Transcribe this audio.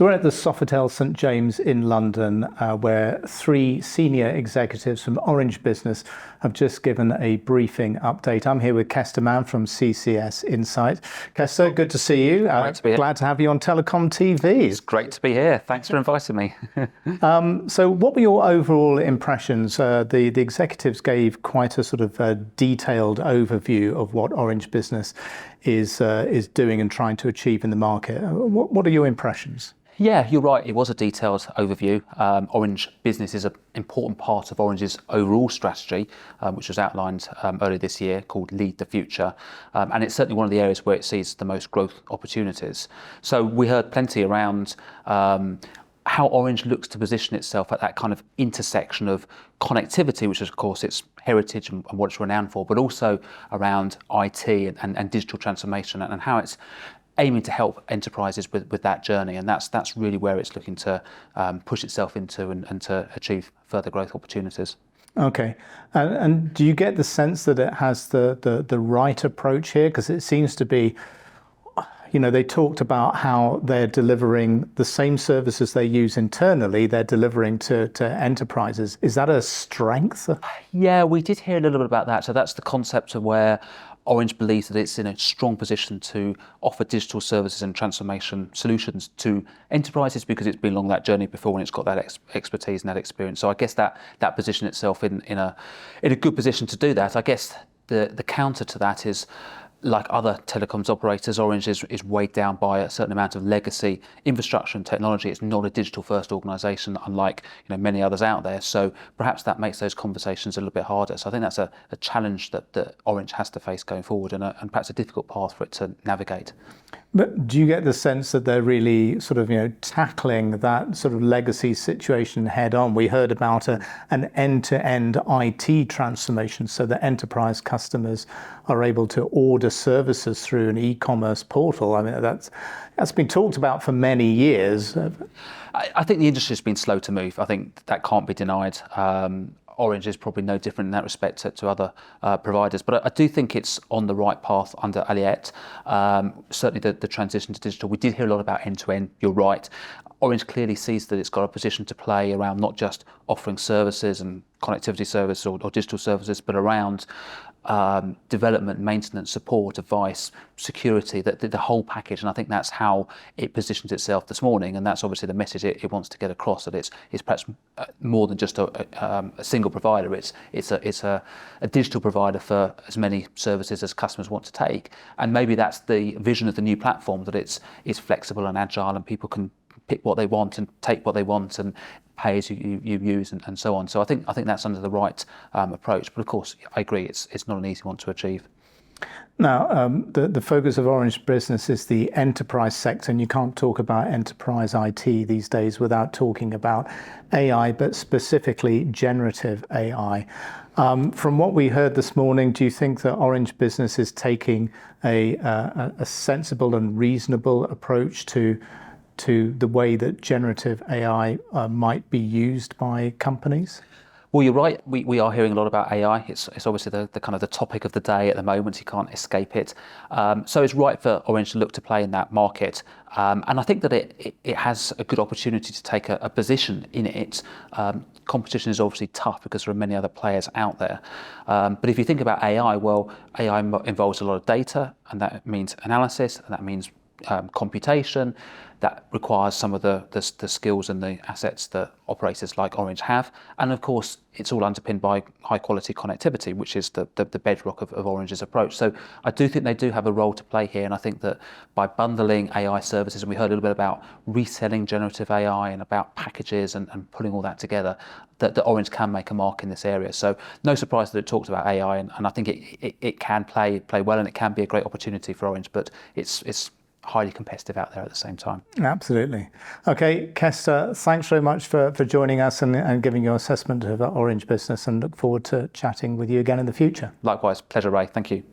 So we're at the Sofitel St James in London, where 3 senior executives from Orange Business have just given a briefing update. I'm here with Kester Mann from CCS Insight. Kester, good to see you. Great to be here. Glad to have you on TelecomTV. It's great to be here. Thanks for inviting me. So what were your overall impressions? The executives gave quite a sort of detailed overview of what Orange Business is doing and trying to achieve in the market. What are your impressions? Yeah, you're right. It was a detailed overview. Orange Business is an important part of Orange's overall strategy, which was outlined earlier this year, called Lead the Future. And it's certainly one of the areas where it sees the most growth opportunities. So we heard plenty around how Orange looks to position itself at that kind of intersection of connectivity, which is, of course, its heritage and what it's renowned for, but also around IT and digital transformation, and how it's aiming to help enterprises with that journey. And that's really where it's looking to push itself into and to achieve further growth opportunities. Okay. And do you get the sense that it has the right approach here? Because it seems to be, they talked about how they're delivering the same services they use internally, they're delivering to enterprises. Is that a strength? Yeah, we did hear a little bit about that. So that's the concept of where Orange believes that it's in a strong position to offer digital services and transformation solutions to enterprises because it's been along that journey before and it's got that expertise and that experience. So I guess that position itself in a good position to do that. I guess the counter to that is, like other telecoms operators, Orange is weighed down by a certain amount of legacy infrastructure and technology. It's not a digital-first organisation, unlike many others out there. So perhaps that makes those conversations a little bit harder. So I think that's a challenge that Orange has to face going forward, and perhaps a difficult path for it to navigate. But do you get the sense that they're really sort of tackling that sort of legacy situation head on? We heard about an end-to-end IT transformation so that enterprise customers are able to order services through an e-commerce portal. I mean, that's been talked about for many years. I think the industry has been slow to move. I think that can't be denied. Orange is probably no different in that respect to other providers, but I do think it's on the right path under Aliette. Certainly the transition to digital. We did hear a lot about end-to-end, you're right. Orange clearly sees that it's got a position to play around not just offering services and connectivity services or digital services, but around development, maintenance, support, advice, security, the whole package. And I think that's how it positions itself this morning. And that's obviously the message it wants to get across, that it's perhaps more than just a single provider. It's a digital provider for as many services as customers want to take. And maybe that's the vision of the new platform, that it's flexible and agile and people can pick what they want and take what they want and pay as you use and so on. So I think that's under the right approach. But of course, I agree, it's not an easy one to achieve. Now, the focus of Orange Business is the enterprise sector, and you can't talk about enterprise IT these days without talking about AI, but specifically generative AI. From what we heard this morning, do you think that Orange Business is taking a sensible and reasonable approach to the way that generative AI might be used by companies? Well, you're right. We are hearing a lot about AI. It's obviously the kind of the topic of the day at the moment. You can't escape it. So it's right for Orange to look to play in that market. And I think that it has a good opportunity to take a position in it. Competition is obviously tough because there are many other players out there. But if you think about AI, well, AI involves a lot of data, and that means analysis, and that means computation. That requires some of the skills and the assets that operators like Orange have. And of course, it's all underpinned by high quality connectivity, which is the bedrock of Orange's approach. So I do think they do have a role to play here. And I think that by bundling AI services, and we heard a little bit about reselling generative AI and about packages and putting all that together, that Orange can make a mark in this area. So no surprise that it talks about AI, and I think it can play well, and it can be a great opportunity for Orange, but it's highly competitive out there at the same time. Absolutely. Okay, Kester, thanks very much for joining us and giving your assessment of Orange Business, and look forward to chatting with you again in the future. Likewise, pleasure, Ray. Thank you.